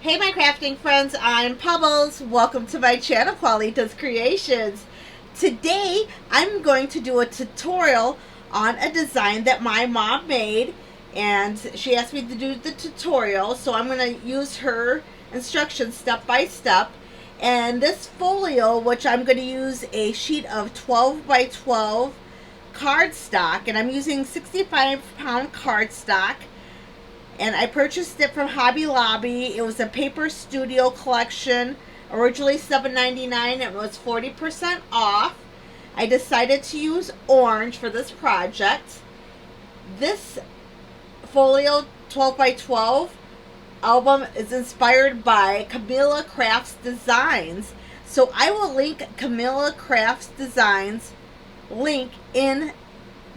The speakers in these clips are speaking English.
Hey my crafting friends, I'm Pebbles. Welcome to my channel, Qualitas Creations. Today I'm going to do a tutorial on a design that my mom made, and she asked me to do the tutorial, so I'm going to use her instructions step by step. And this folio, which I'm going to use a sheet of 12 by 12 cardstock, and I'm using 65-pound cardstock. And I purchased it from Hobby Lobby. It was a Paper Studio collection, originally $7.99. It was 40% off. I decided to use orange for this project. This folio 12 by 12 album is inspired by Camelia Crafts Designs. So I will link Camelia Crafts Designs link in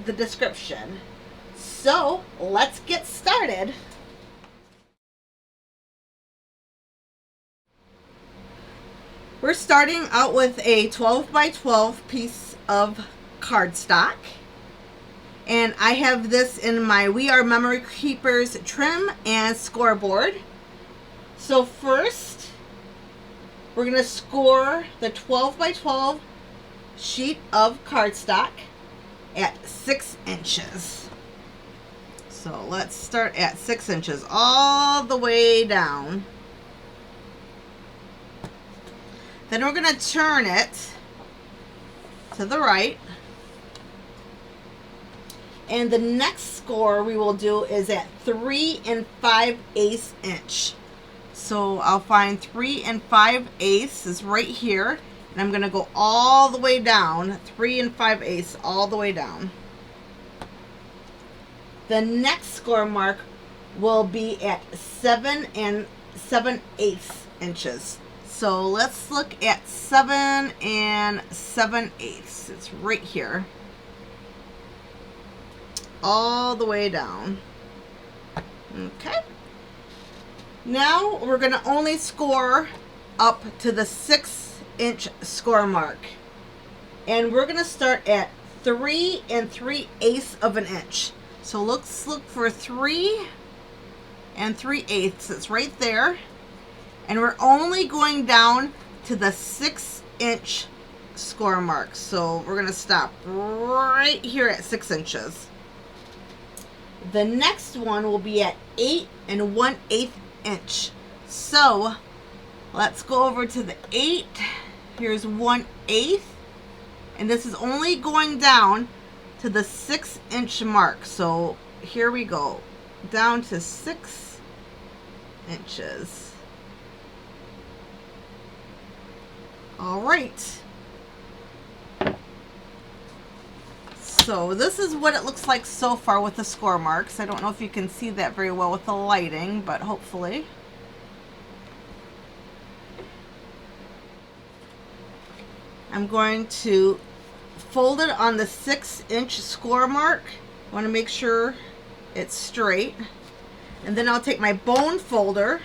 the description. So let's get started. We're starting out with a 12 by 12 piece of cardstock. And I have this in my We Are Memory Keepers trim and scoreboard. So first, we're going to score the 12 by 12 sheet of cardstock at 6 inches. So let's start at 6 inches all the way down. Then we're going to turn it to the right. And the next score we will do is at 3 5/8 inch. So I'll find 3 5/8 is right here. And I'm going to go all the way down, 3 5/8 all the way down. The next score mark will be at 7 7/8 inches. So let's look at 7 7/8. It's right here. All the way down. Okay. Now we're going to only score up to the 6-inch score mark. And we're going to start at 3 3/8 of an inch. So let's look for 3 3/8. It's right there. And we're only going down to the 6-inch score mark. So we're going to stop right here at 6 inches. The next one will be at 8 1/8 inch. So let's go over to the 8. Here's 1/8. And this is only going down to the 6-inch mark. So here we go. Down to 6 inches. All right. So this is what it looks like so far with the score marks. I don't know if you can see that very well with the lighting, but hopefully. I'm going to fold it on the 6-inch score mark. I want to make sure it's straight. And then I'll take my bone folder.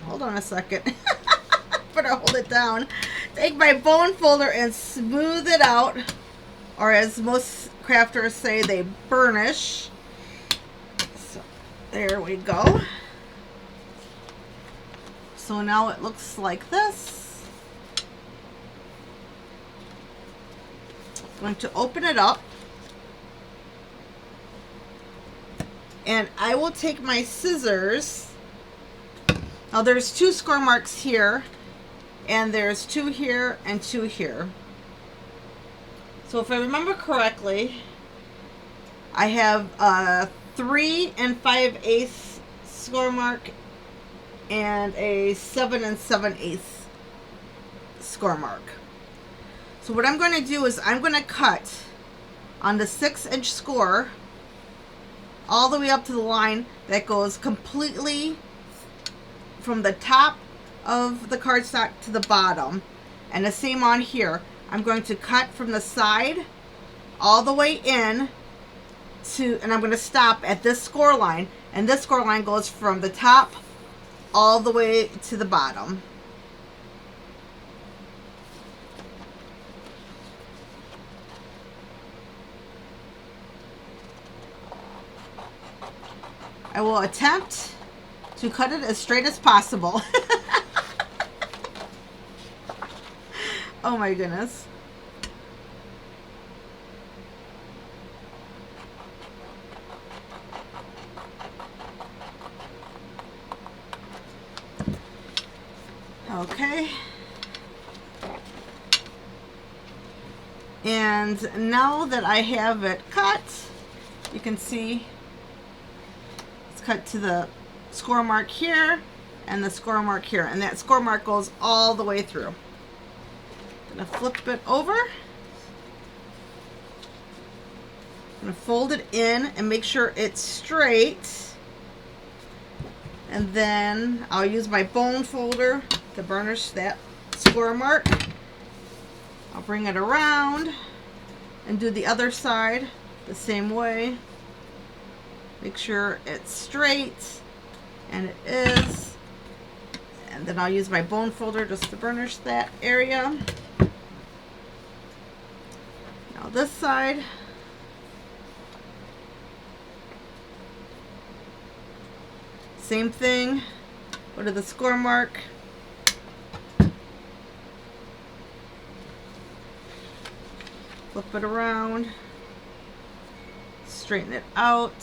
Hold on a second. Better hold it down. Take my bone folder and smooth it out, or as most crafters say, they burnish. So there we go. So now it looks like this. I'm going to open it up, and I will take my scissors. Now there's 2 score marks here. And there's 2 here and 2 here. So if I remember correctly, I have a 3 5/8 score mark and a 7 7/8 score mark. So what I'm going to do is I'm going to cut on the 6-inch score all the way up to the line that goes completely from the top of the cardstock to the bottom, and the same on here. I'm going to cut from the side all the way in to, and I'm going to stop at this score line, and this score line goes from the top all the way to the bottom. I will attempt to cut it as straight as possible. Oh my goodness. Okay. And now that I have it cut, you can see it's cut to the score mark here and the score mark here, and that score mark goes all the way through. I'm gonna flip it over. I'm gonna fold it in and make sure it's straight. And then I'll use my bone folder to burnish that score mark. I'll bring it around and do the other side the same way. Make sure it's straight, and it is. And then I'll use my bone folder just to burnish that area. Now this side. Same thing. Go to the score mark. Flip it around. Straighten it out.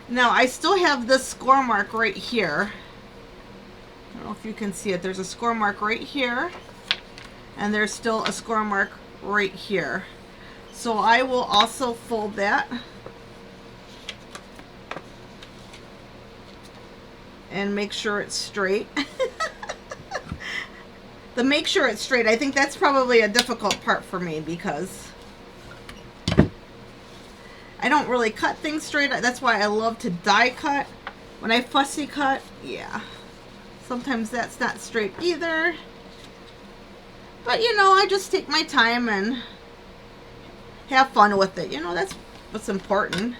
Now I still have this score mark right here. I don't know if you can see it. There's a score mark right here, and there's still a score mark right here. So I will also fold that and make sure it's straight. The make sure it's straight, I think that's probably a difficult part for me because I don't really cut things straight. That's why I love to die cut. When I fussy cut, yeah, sometimes that's not straight either. But you know, I just take my time and have fun with it. You know, that's what's important.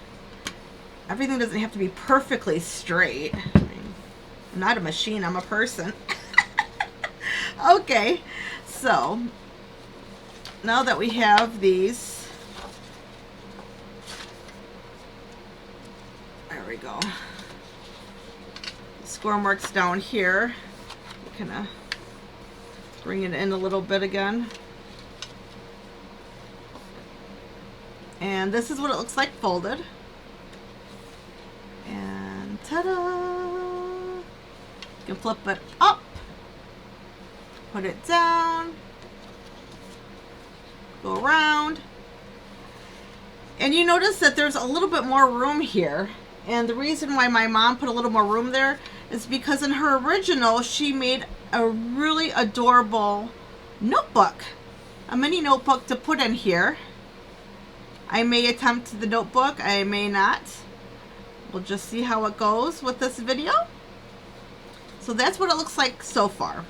Everything doesn't have to be perfectly straight. I mean, I'm not a machine, I'm a person. Okay, so now that we have these, there we go. Score marks down here. Kind of bring it in a little bit again. And this is what it looks like folded. And ta-da! You can flip it up. Put it down, go around, and you notice that there's a little bit more room here. And the reason why my mom put a little more room there is because in her original she made a really adorable notebook, a mini notebook to put in here. I may attempt the notebook, I may not. We'll just see how it goes with this video. So that's what it looks like so far.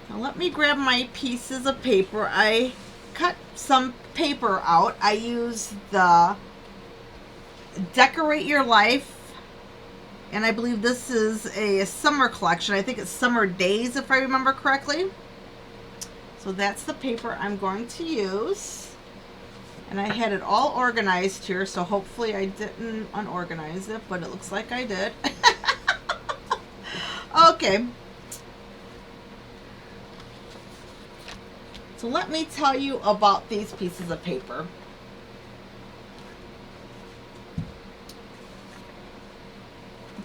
Now let me grab my pieces of paper. I cut some paper out. I use the Decorate Your Life, and I believe this is a summer collection. I think it's Summer Days, if I remember correctly. So that's the paper I'm going to use. And I had it all organized here, so hopefully I didn't unorganize it, but it looks like I did. Okay. So let me tell you about these pieces of paper.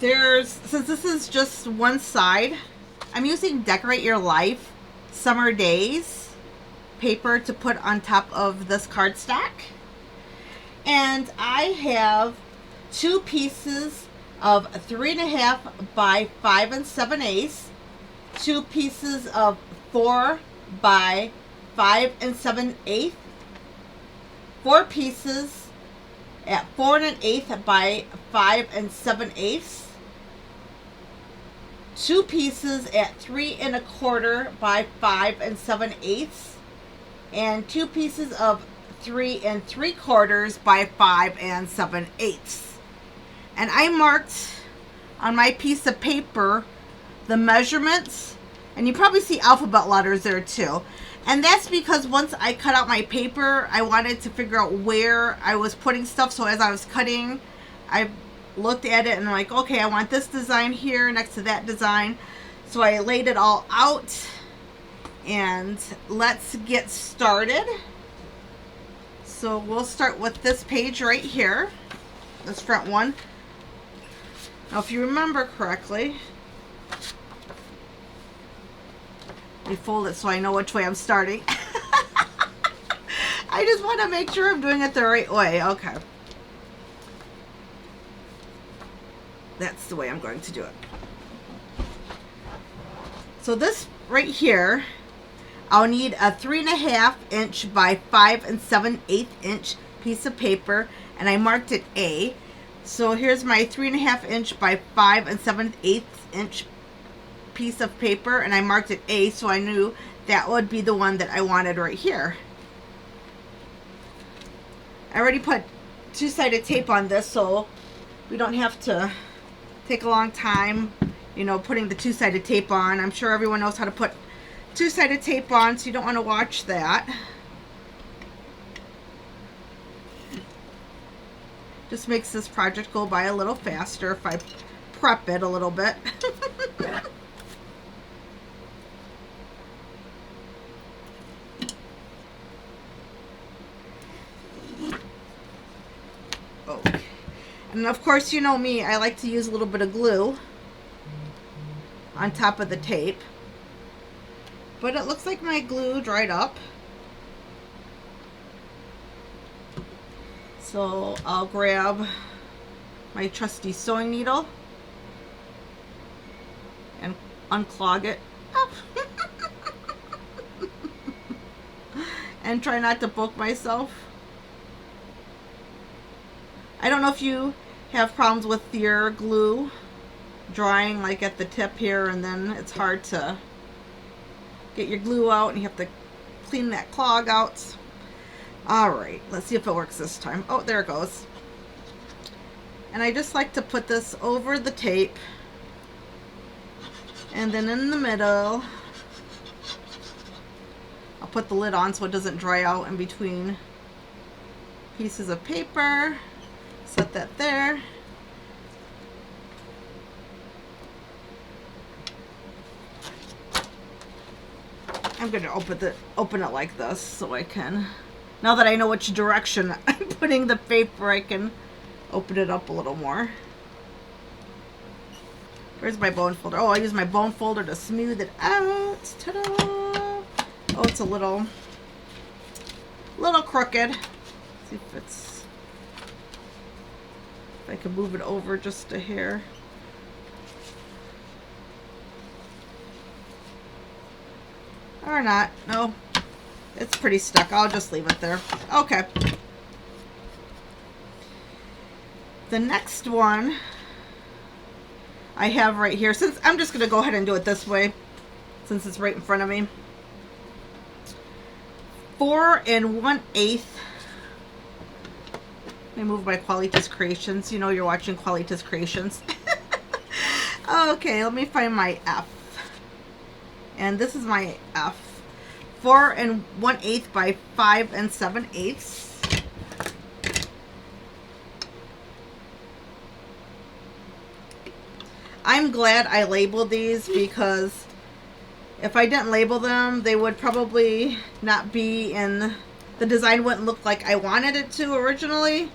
Since this is just one side, I'm using Decorate Your Life Summer Days paper to put on top of this cardstock. And I have two pieces of 3.5 by 5 7/8, two pieces of 4 by 5 7/8, 4 pieces at 4 1/8 by 5 7/8, 2 pieces at 3 1/4 by 5 7/8, and 2 pieces of 3 3/4 by 5 7/8. And I marked on my piece of paper the measurements, and you probably see alphabet letters there too. And that's because once I cut out my paper, I wanted to figure out where I was putting stuff. So as I was cutting, I looked at it and I'm like, okay, I want this design here next to that design. So I laid it all out, and let's get started. So we'll start with this page right here, this front one. Now if you remember correctly, let me fold it so I know which way I'm starting. I just want to make sure I'm doing it the right way. Okay. That's the way I'm going to do it. So this right here, I'll need a 3.5 inch by 5 7/8 inch piece of paper, and I marked it A. So here's my 3.5 inch by 5 7/8 inch piece of paper, and I marked it A, so I knew that would be the one that I wanted right here. I already put two-sided tape on this, so we don't have to take a long time, you know, putting the two-sided tape on. I'm sure everyone knows how to put two-sided tape on, so you don't want to watch that. Just makes this project go by a little faster if I prep it a little bit. Okay. And of course, you know me, I like to use a little bit of glue on top of the tape. But it looks like my glue dried up. So I'll grab my trusty sewing needle and unclog it up. And try not to poke myself. I don't know if you have problems with your glue drying like at the tip here, and then it's hard to get your glue out and you have to clean that clog out. Alright, let's see if it works this time. Oh, there it goes. And I just like to put this over the tape, and then in the middle I'll put the lid on so it doesn't dry out in between pieces of paper. Set that there. I'm going to open it like this so I can, now that I know which direction I'm putting the paper, I can open it up a little more. Where's my bone folder? Oh, I use my bone folder to smooth it out. Ta-da! Oh, it's a little crooked. Let's see if it's, I can move it over just a hair. Or not. No, it's pretty stuck. I'll just leave it there. Okay. The next one I have right here, since I'm just going to go ahead and do it this way, since it's right in front of me. 4 1/8. Let me move my Qualitas Creations. You know you're watching Qualitas Creations. Okay, let me find my F. And this is my F. 4 1/8 by 5 7/8. I'm glad I labeled these, because if I didn't label them, they would probably not be in, the design wouldn't look like I wanted it to originally.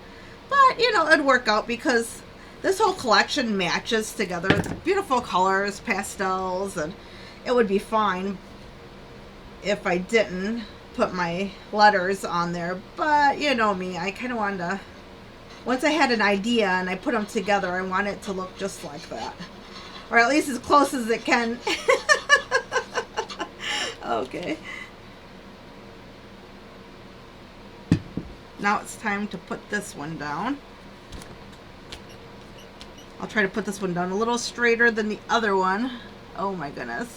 But, you know, it'd work out because this whole collection matches together. It's beautiful colors, pastels, and it would be fine if I didn't put my letters on there. But, you know me, I kind of wanted to, once I had an idea and I put them together, I want it to look just like that. Or at least as close as it can. Okay. Now it's time to put this one down. I'll try to put this one down a little straighter than the other one. Oh my goodness.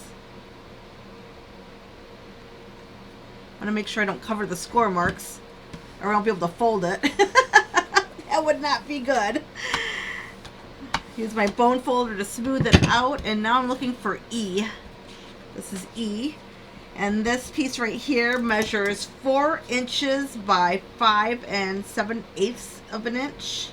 I want to make sure I don't cover the score marks, or I won't be able to fold it. That would not be good. Use my bone folder to smooth it out, and now I'm looking for E. This is E. And this piece right here measures 4 inches by 5 7/8 of an inch.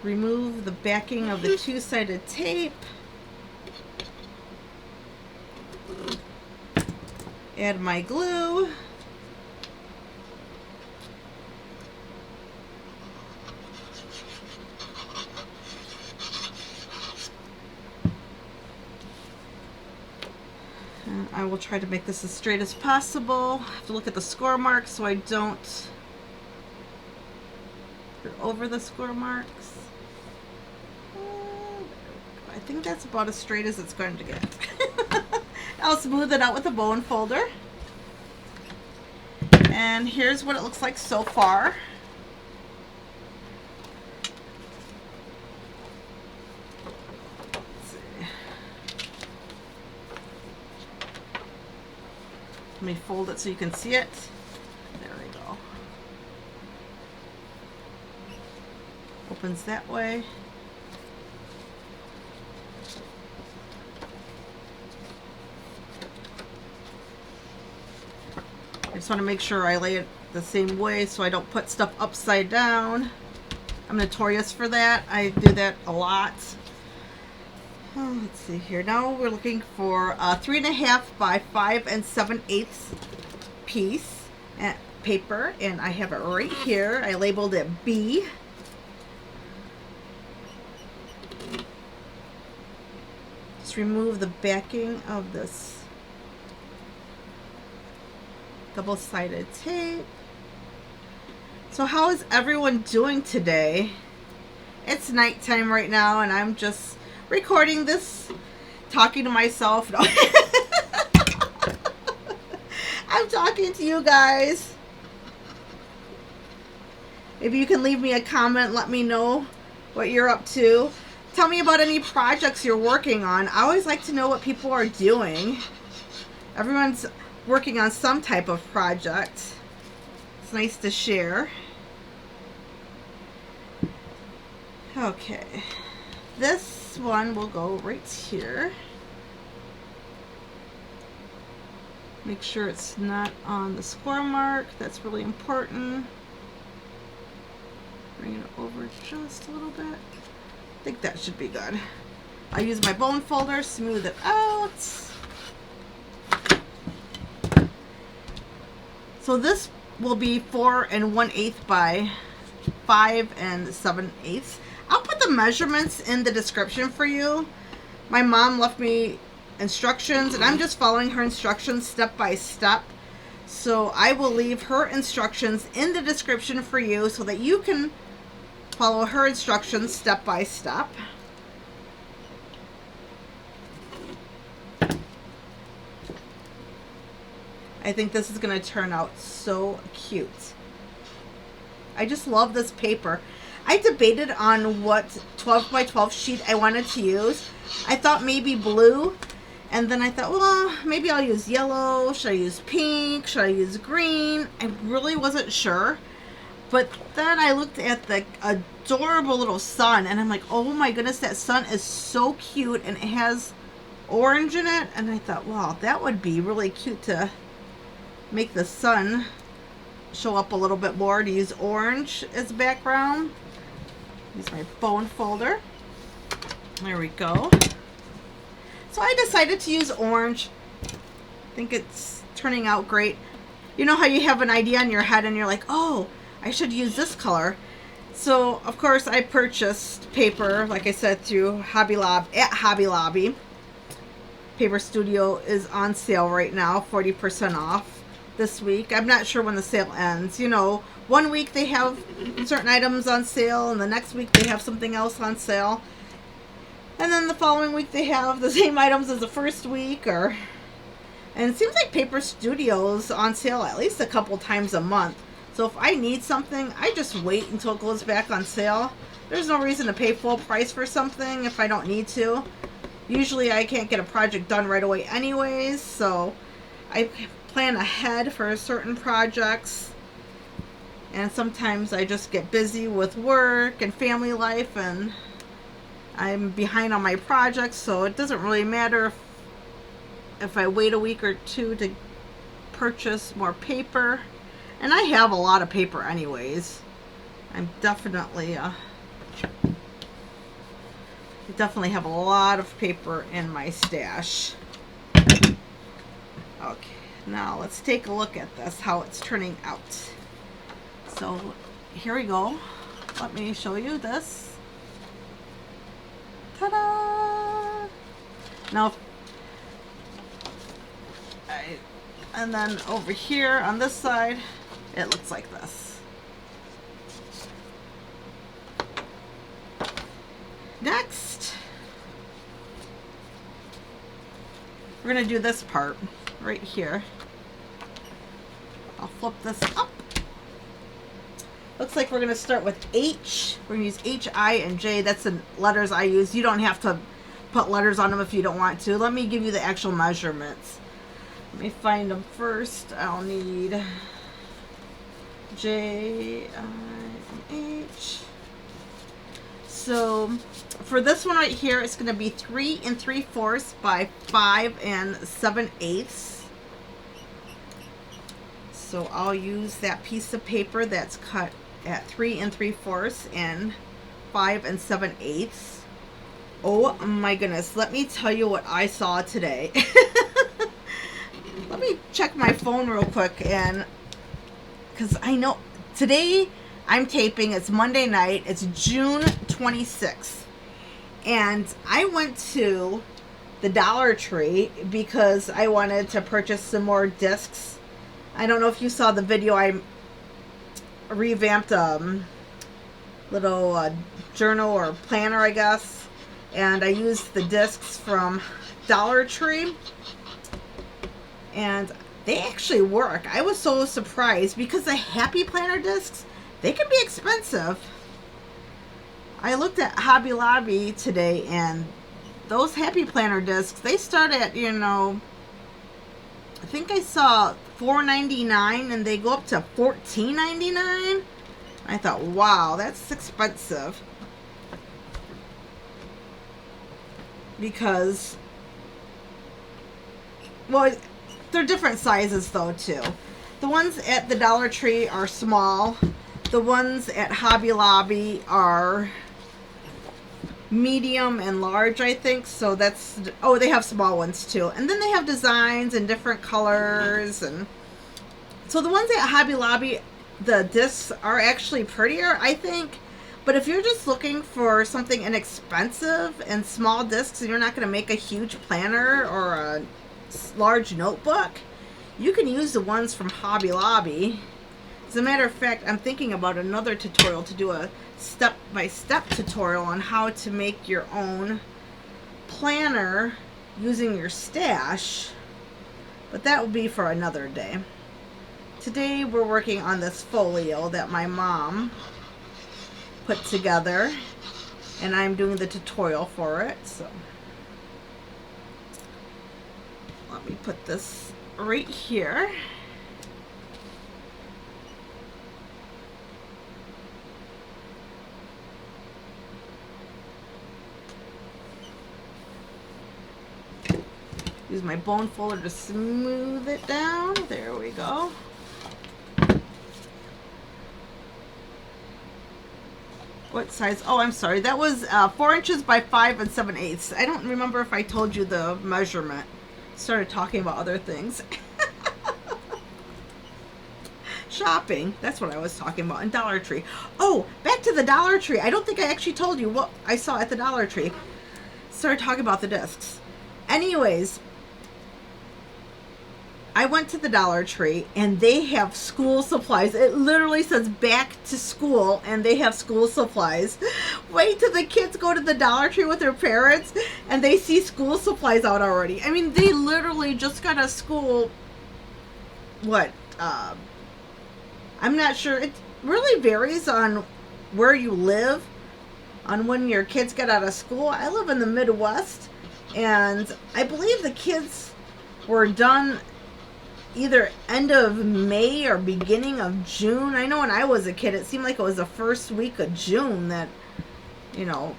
Remove the backing of the two-sided tape. Add my glue. And I will try to make this as straight as possible. I have to look at the score marks so I don't go over the score marks. I think that's about as straight as it's going to get. I'll smooth it out with a bone folder. And here's what it looks like so far. Let's see. Let me fold it so you can see it. There we go. Opens that way. I just want to make sure I lay it the same way so I don't put stuff upside down. I'm notorious for that. I do that a lot. Oh, let's see here. Now we're looking for a 3.5 by 5 7/8 piece of paper, and I have it right here. I labeled it B. Just remove the backing of this double-sided tape. So how is everyone doing today? It's nighttime right now and I'm just recording this, talking to myself. No. I'm talking to you guys. Maybe you can leave me a comment, let me know what you're up to. Tell me about any projects you're working on. I always like to know what people are doing. Everyone's working on some type of project. It's nice to share. Okay, this one will go right here. Make sure it's not on the score mark. That's really important. Bring it over just a little bit. I think that should be good. I'll use my bone folder, smooth it out. So this will be 4 1/8 by 5 7/8. I'll put the measurements in the description for you. My mom left me instructions and I'm just following her instructions step by step. So I will leave her instructions in the description for you so that you can follow her instructions step by step. I think this is going to turn out so cute. I just love this paper. I debated on what 12 by 12 sheet I wanted to use. I thought maybe blue, and then I thought, well, maybe I'll use yellow. Should I use pink? Should I use green? I really wasn't sure. But then I looked at the adorable little sun, and I'm like, oh my goodness, that sun is so cute, and it has orange in it. And I thought, wow, that would be really cute to make the sun show up a little bit more, to use orange as background. Use my bone folder. There we go. So I decided to use orange. I think it's turning out great. You know how you have an idea in your head and you're like, oh, I should use this color. So of course I purchased paper, like I said, through Hobby Lobby. Paper Studio is on sale right now, 40% off this week. I'm not sure when the sale ends. You know, one week they have certain items on sale and the next week they have something else on sale. And then the following week they have the same items as the first week. And it seems like Paper Studio's on sale at least a couple times a month. So if I need something, I just wait until it goes back on sale. There's no reason to pay full price for something if I don't need to. Usually I can't get a project done right away anyways, so I plan ahead for certain projects. And sometimes I just get busy with work and family life, and I'm behind on my projects, so it doesn't really matter if I wait a week or two to purchase more paper. And I have a lot of paper anyways. I'm definitely have a lot of paper in my stash. Okay, now let's take a look at this, how it's turning out. So here we go. Let me show you this. Ta-da! Now, and then over here on this side, it looks like this. Next, we're going to do this part right here. I'll flip this up. Looks like we're going to start with H. We're going to use H, I, and J. That's the letters I use. You don't have to put letters on them if you don't want to. Let me give you the actual measurements. Let me find them first. I'll need J, I, and H. So for this one right here, it's going to be 3 3/4 by 5 7/8. So I'll use that piece of paper that's cut at 3 3/4 and 5 7/8. Oh my goodness, let me tell you what I saw today. Let me check my phone real quick, and because I know today I'm taping, it's Monday night, it's June 26th, and I went to the Dollar Tree because I wanted to purchase some more discs. I don't know if you saw the video. I revamped a little journal or planner, I guess, and I used the discs from Dollar Tree, and they actually work. I was so surprised because the Happy Planner discs, they can be expensive. I looked at Hobby Lobby today, and those Happy Planner discs, they start at, you know, I think I saw $4.99, and they go up to $14.99. I thought, wow, that's expensive. Because, well, they're different sizes though too. The ones at the Dollar Tree are small. The ones at Hobby Lobby are medium and large, I think. So that's, oh, they have small ones too. And then they have designs and different colors. And so the ones at Hobby Lobby, the discs are actually prettier, I think. But if you're just looking for something inexpensive and small discs, and you're not going to make a huge planner or a large notebook, you can use the ones from Hobby Lobby. As a matter of fact, I'm thinking about another tutorial to do, a step-by-step tutorial on how to make your own planner using your stash, but that will be for another day. Today we're working on this folio that my mom put together, and I'm doing the tutorial for it. So let me put this right here. Use my bone folder to smooth it down. There we go. What size? Oh, I'm sorry. That was 4 inches by 5 7/8. I don't remember if I told you the measurement. Started talking about other things. Shopping. That's what I was talking about. And Dollar Tree. Oh, back to the Dollar Tree. I don't think I actually told you what I saw at the Dollar Tree. Started talking about the discs. Anyways, I went to the Dollar Tree, and they have school supplies. It literally says back to school, and they have school supplies. Wait till the kids go to the Dollar Tree with their parents and they see school supplies out already. I mean, they literally just got out of school. What? I'm not sure. It really varies on where you live, on when your kids get out of school. I live in the Midwest, and I believe the kids were done either end of May or beginning of June. I know when I was a kid, it seemed like it was the first week of June that, you know,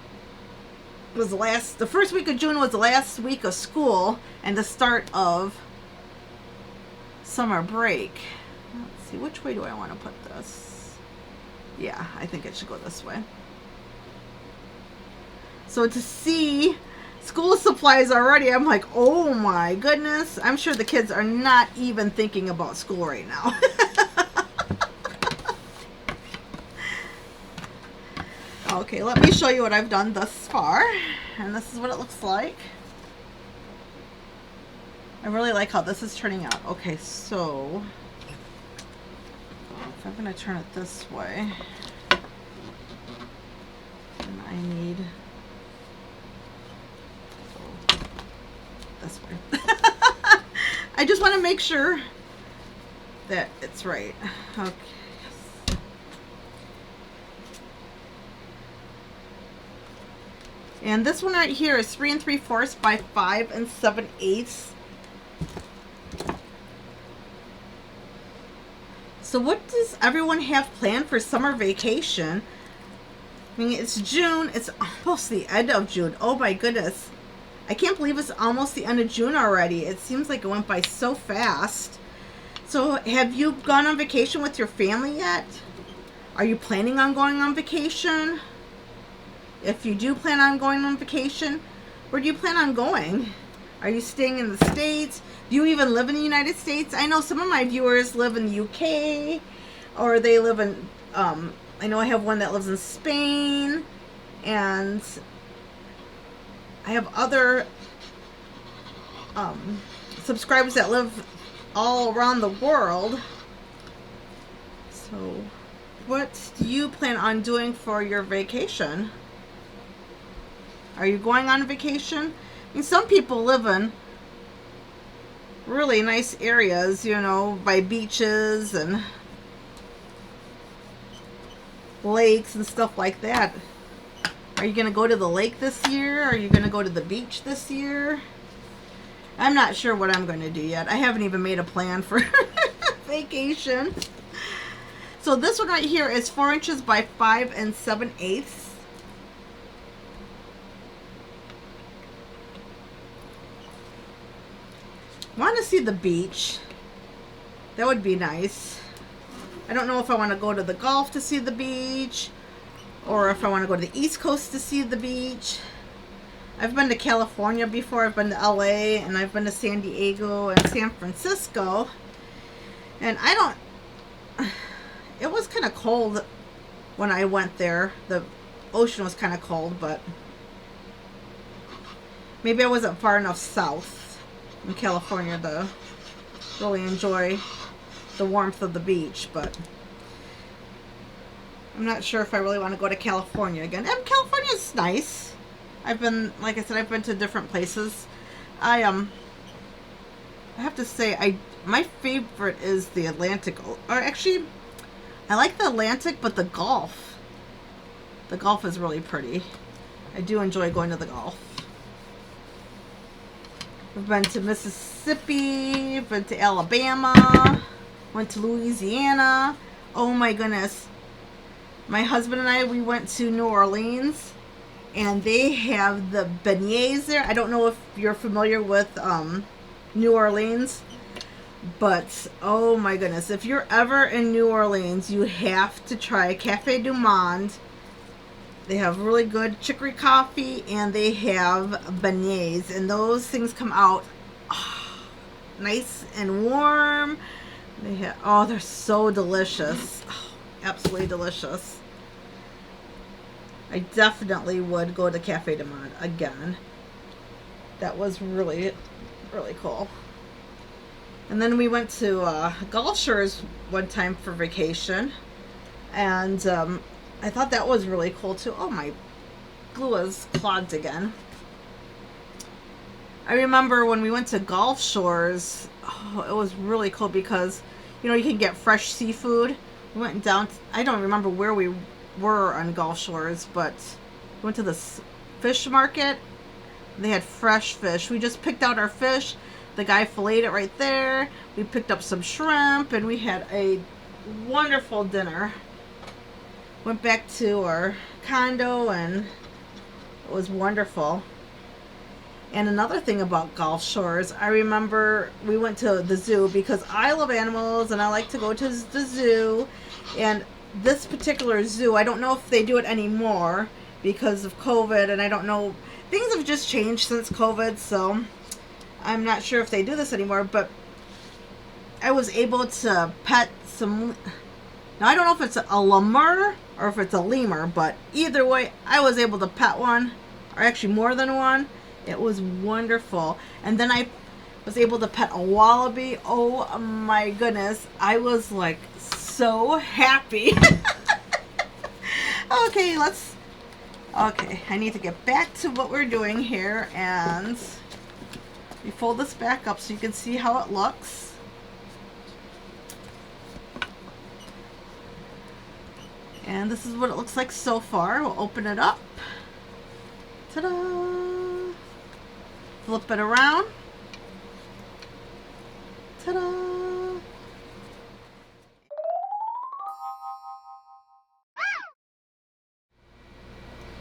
was the first week of June was the last week of school and the start of summer break. Let's see, which way do I want to put this? Yeah, I think it should go this way. So to see school supplies already, I'm like, oh my goodness. I'm sure the kids are not even thinking about school right now. Okay, let me show you what I've done thus far. And this is what it looks like. I really like how this is turning out. Okay, so if I'm going to turn it this way, then I need this way. I just want to make sure that it's right. Okay. And this one right here is 3 3/4 by 5 7/8. So what does everyone have planned for summer vacation? I mean, it's June. It's almost the end of June. Oh my goodness. I can't believe it's almost the end of June already. It seems like it went by so fast. So have you gone on vacation with your family yet? Are you planning on going on vacation? If you do plan on going on vacation, where do you plan on going? Are you staying in the States? Do you even live in the United States? I know some of my viewers live in the UK, or they live in, I know I have one that lives in Spain, and I have other subscribers that live all around the world. So what do you plan on doing for your vacation? Are you going on vacation? I mean, some people live in really nice areas, you know, by beaches and lakes and stuff like that. Are you going to go to the lake this year? Are you going to go to the beach this year? I'm not sure what I'm going to do yet. I haven't even made a plan for vacation. So this one right here is 4 inches by 5 7/8. Want to see the beach. That would be nice. I don't know if I want to go to the Gulf to see the beach, or if I want to go to the East Coast to see the beach. I've been to California before. I've been to LA, and I've been to San Diego and San Francisco. And it was kind of cold when I went there. The ocean was kind of cold, but maybe I wasn't far enough south in California to really enjoy the warmth of the beach, but I'm not sure if I really want to go to California again. And California's nice. I've been, like I said, I've been to different places. I have to say, my favorite is the Atlantic, or actually, I like the Atlantic, but the Gulf. The Gulf is really pretty. I do enjoy going to the Gulf. I've been to Mississippi, been to Alabama, went to Louisiana. Oh my goodness. My husband and I, we went to New Orleans, and they have the beignets there. I don't know if you're familiar with New Orleans, but oh my goodness. If you're ever in New Orleans, you have to try Cafe du Monde. They have really good chicory coffee, and they have beignets, and those things come out nice and warm. They have, they're so delicious. Absolutely delicious. I definitely would go to Cafe du Monde again. That was really, really cool. And then we went to Gulf Shores one time for vacation, and I thought that was really cool too. Oh, my glue is clogged again. I remember when we went to Gulf Shores, it was really cool because, you know, you can get fresh seafood. We went down, I don't remember where we were on Gulf Shores, but we went to this fish market. They had fresh fish. We just picked out our fish, The guy filleted it right there. We picked up some shrimp and we had a wonderful dinner. Went back to our condo and it was wonderful. And another thing about Gulf Shores, I remember we went to the zoo because I love animals and I like to go to the zoo. And this particular zoo, I don't know if they do it anymore because of COVID, and I don't know, things have just changed since COVID, so I'm not sure if they do this anymore, but I was able to pet some, now I don't know if it's a lemur or if it's a lemur, but either way, I was able to pet one, or actually more than one. It was wonderful. And then I was able to pet a wallaby. Oh my goodness, I was like so happy. Okay, I need to get back to what we're doing here, and we fold this back up so you can see how it looks. And this is what it looks like so far. We'll open it up. Ta-da! Flip it around. Ta-da!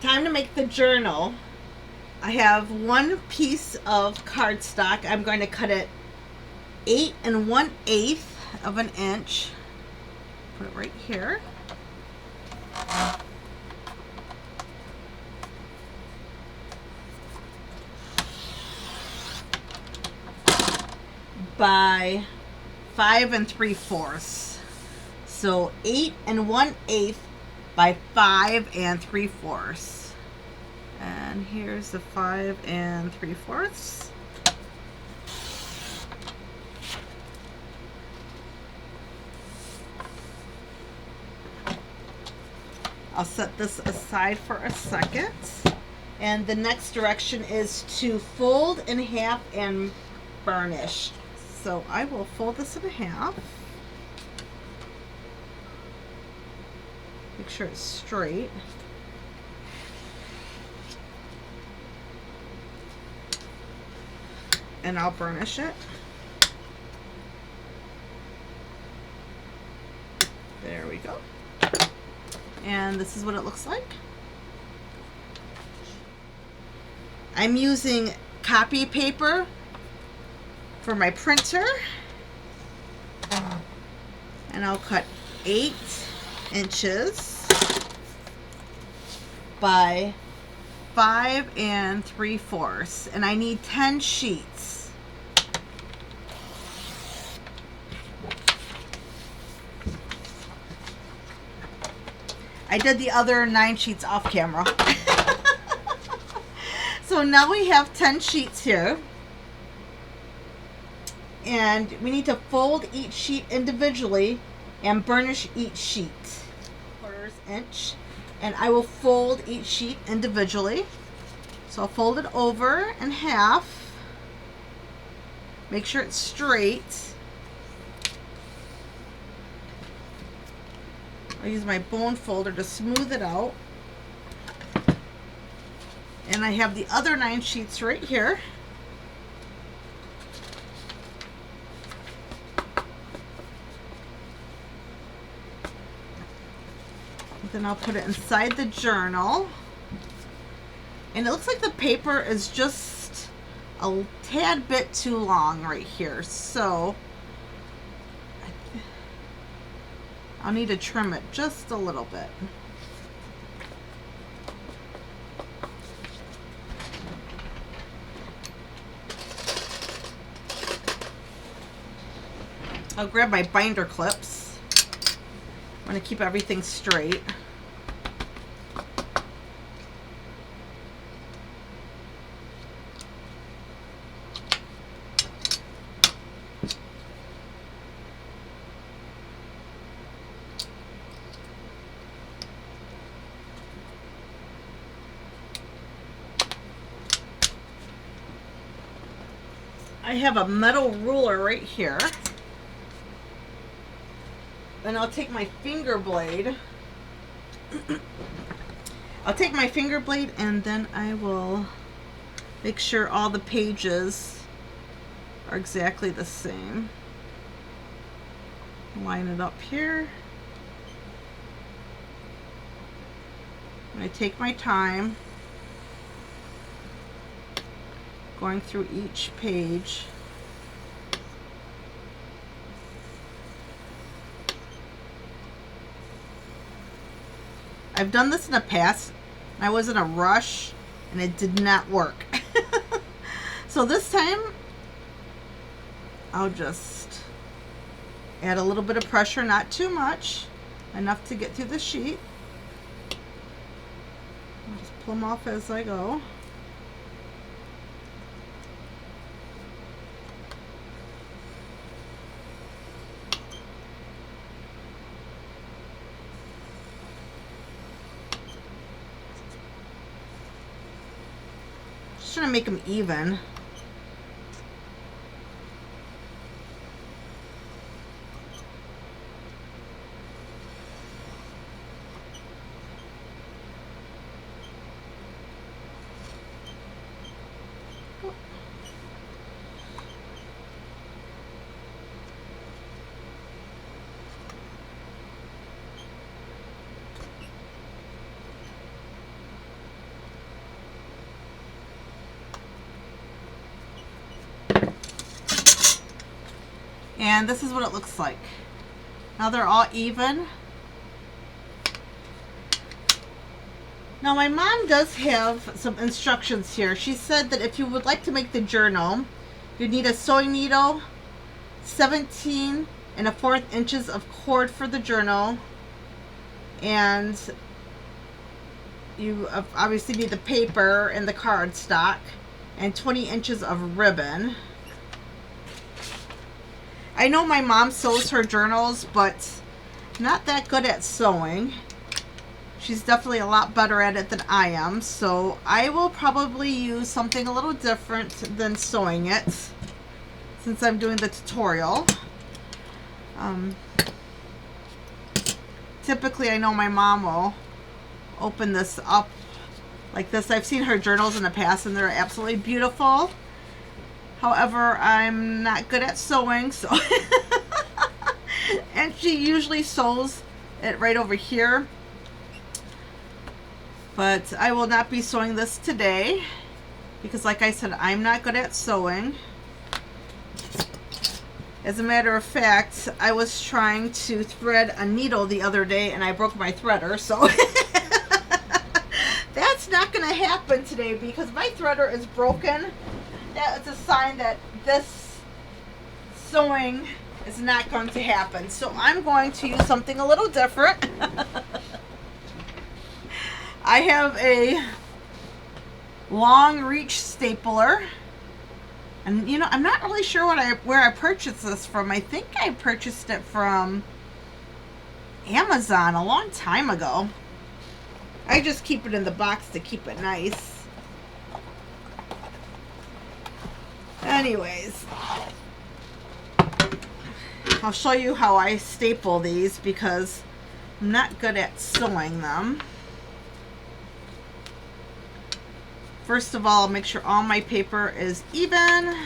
Time to make the journal. I have one piece of cardstock. I'm going to cut it 8 1/8 of an inch. Put it right here. By 5 3/4. So 8 1/8 by 5 3/4. And here's the 5 3/4. I'll set this aside for a second. And the next direction is to fold in half and burnish. So I will fold this in half. Make sure it's straight. And I'll burnish it. There we go. And this is what it looks like. I'm using copy paper for my printer. And I'll cut 8 inches by 5 3/4. And I need 10 sheets. I did the other 9 sheets off camera. So now we have 10 sheets here. And we need to fold each sheet individually and burnish each sheet. 1/4 inch. And I will fold each sheet individually. So I'll fold it over in half. Make sure it's straight. I'll use my bone folder to smooth it out. And I have the other 9 sheets right here. And then I'll put it inside the journal. And it looks like the paper is just a tad bit too long right here. So I'll need to trim it just a little bit. I'll grab my binder clips. I'm going to keep everything straight. I have a metal ruler right here. And I'll take my finger blade. I'll take my finger blade and then I will make sure all the pages are exactly the same. Line it up here. I take my time going through each page. I've done this in the past. I was in a rush and it did not work. So this time I'll just add a little bit of pressure, not too much, enough to get through the sheet. I'll just pull them off as I go. Just trying to make them even. And this is what it looks like. Now they're all even. Now my mom does have some instructions here. She said that if you would like to make the journal, you need a sewing needle, 17 1/4 inches of cord for the journal, and you obviously need the paper and the cardstock, and 20 inches of ribbon. I know my mom sews her journals, but not that good at sewing. She's definitely a lot better at it than I am, so I will probably use something a little different than sewing it since I'm doing the tutorial. Typically, I know my mom will open this up like this. I've seen her journals in the past and they're absolutely beautiful. However, I'm not good at sewing, so and she usually sews it right over here. But I will not be sewing this today because, like I said, I'm not good at sewing. As a matter of fact, I was trying to thread a needle the other day and I broke my threader, so that's not going to happen today because my threader is broken. That's a sign that this sewing is not going to happen. So I'm going to use something a little different. I have a long reach stapler. And you know, I'm not really sure where I purchased this from. I think I purchased it from Amazon a long time ago. I just keep it in the box to keep it nice. Anyways, I'll show you how I staple these because I'm not good at sewing them. First of all, make sure all my paper is even.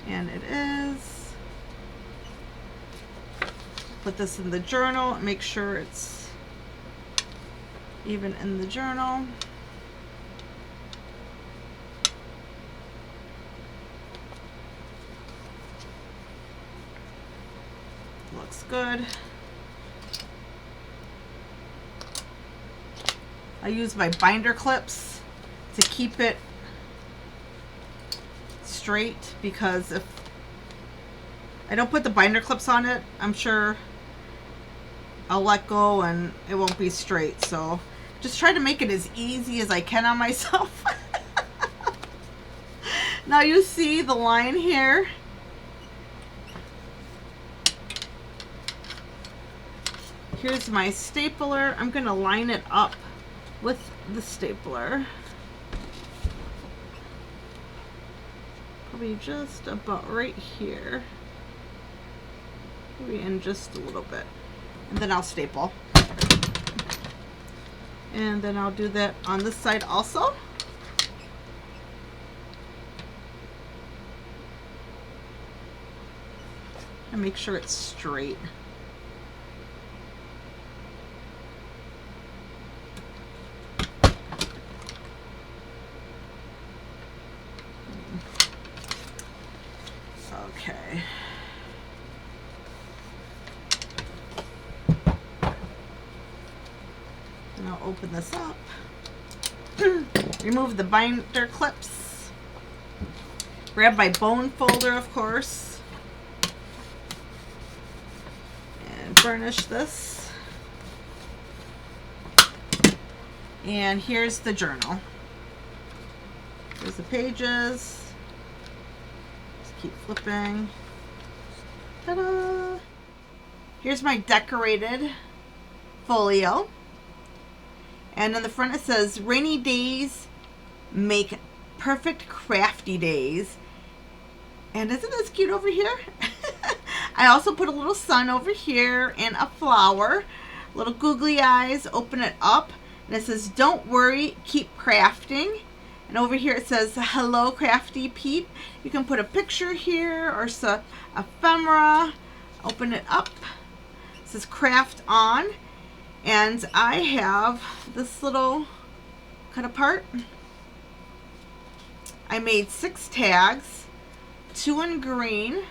And it is. Put this in the journal and make sure it's even in the journal. Looks good. I use my binder clips to keep it straight because if I don't put the binder clips on it, I'm sure I'll let go and it won't be straight. So just try to make it as easy as I can on myself. Now you see the line here. Here's my stapler. I'm going to line it up with the stapler. Probably just about right here. Maybe in just a little bit. And then I'll staple. And then I'll do that on this side also. And make sure it's straight. Okay. And I'll open this up. Remove the binder clips. Grab my bone folder, of course. And burnish this. And here's the journal. Here's the pages. Just keep flipping. Ta-da! Here's my decorated folio. And on the front it says, rainy days make perfect crafty days. And isn't this cute over here? I also put a little sun over here and a flower. Little googly eyes. Open it up. And it says, don't worry, keep crafting. And over here it says, hello crafty peep. You can put a picture here or some ephemera. Open it up. It says craft on. And I have this little cut apart. I made 6 tags, 2 in green,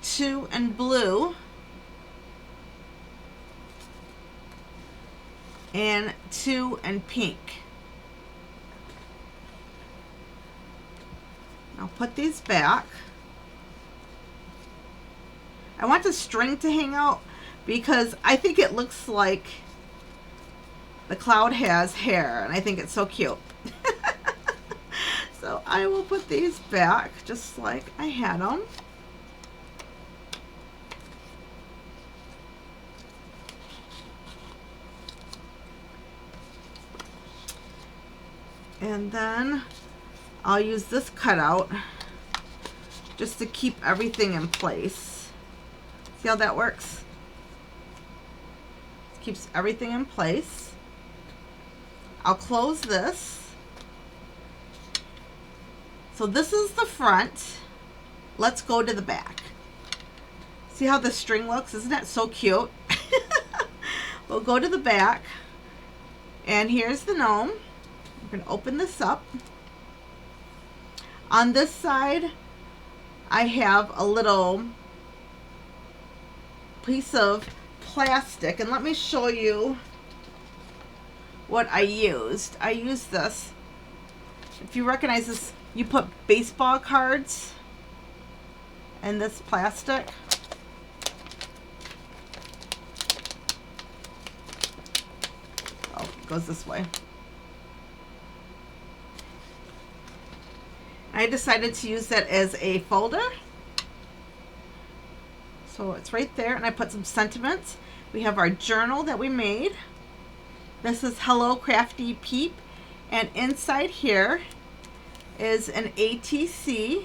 2 in blue, and 2 in pink. I'll put these back. I want the string to hang out because I think it looks like the cloud has hair, and I think it's so cute. So I will put these back just like I had them. And then I'll use this cutout just to keep everything in place. See how that works? Keeps everything in place. I'll close this. So this is the front. Let's go to the back. See how the string looks? Isn't that so cute? We'll go to the back. And here's the gnome. We're going to open this up. On this side, I have a little piece of plastic, and let me show you what I used. I used this. If you recognize this, you put baseball cards in this plastic. Oh, it goes this way. I decided to use that as a folder. So it's right there, and I put some sentiments. We have our journal that we made. This is Hello Crafty Peep. And inside here is an ATC.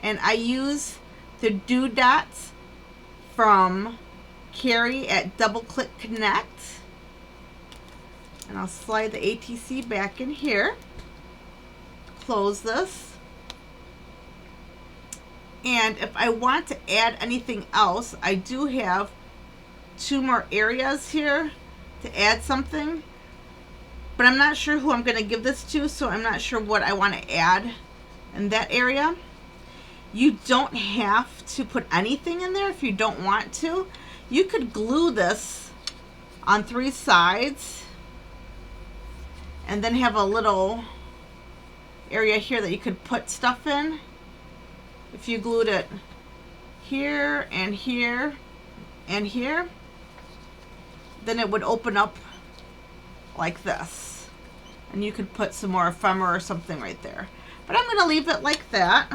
And I use the doodads from Carrie at Double Click Connect. And I'll slide the ATC back in here. Close this. And if I want to add anything else, I do have 2 more areas here to add something. But I'm not sure who I'm going to give this to, so I'm not sure what I want to add in that area. You don't have to put anything in there if you don't want to. You could glue this on 3 sides and then have a little area here that you could put stuff in. If you glued it here and here and here, then it would open up like this. And you could put some more ephemera or something right there. But I'm going to leave it like that.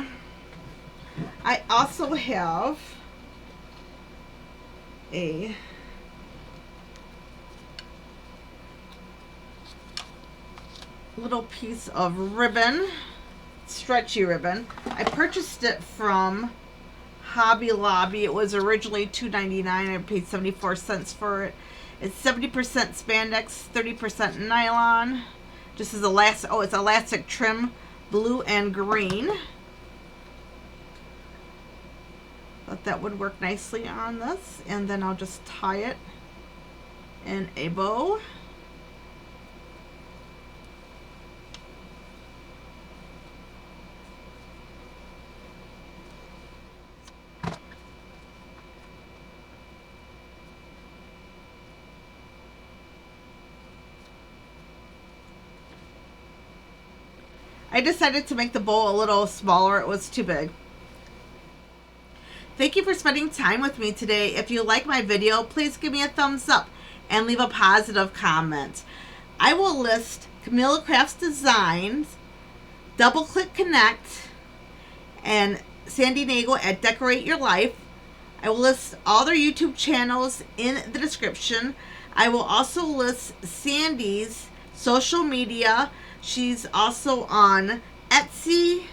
I also have a little piece of ribbon, stretchy ribbon. I purchased it from Hobby Lobby. It was originally $2.99. I paid 74 cents for it. It's 70% spandex, 30% nylon. Just as elastic. Oh, it's elastic trim, blue and green. Thought that would work nicely on this. And then I'll just tie it in a bow. I decided to make the bowl a little smaller. It was too big. Thank you for spending time with me today. If you like my video, please give me a thumbs up and leave a positive comment. I will list Camelia Crafts Designs, double click connect, and Sandi Nagel at Decorate Your Life. I will list all their YouTube channels in the description. I will also list Sandi's social media. She's also on Etsy.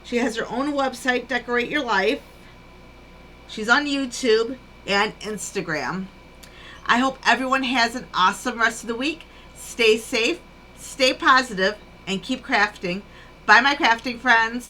She has her own website, Decorate Your Life. She's on YouTube and Instagram. I hope everyone has an awesome rest of the week. Stay safe, stay positive, and keep crafting. Bye, my crafting friends.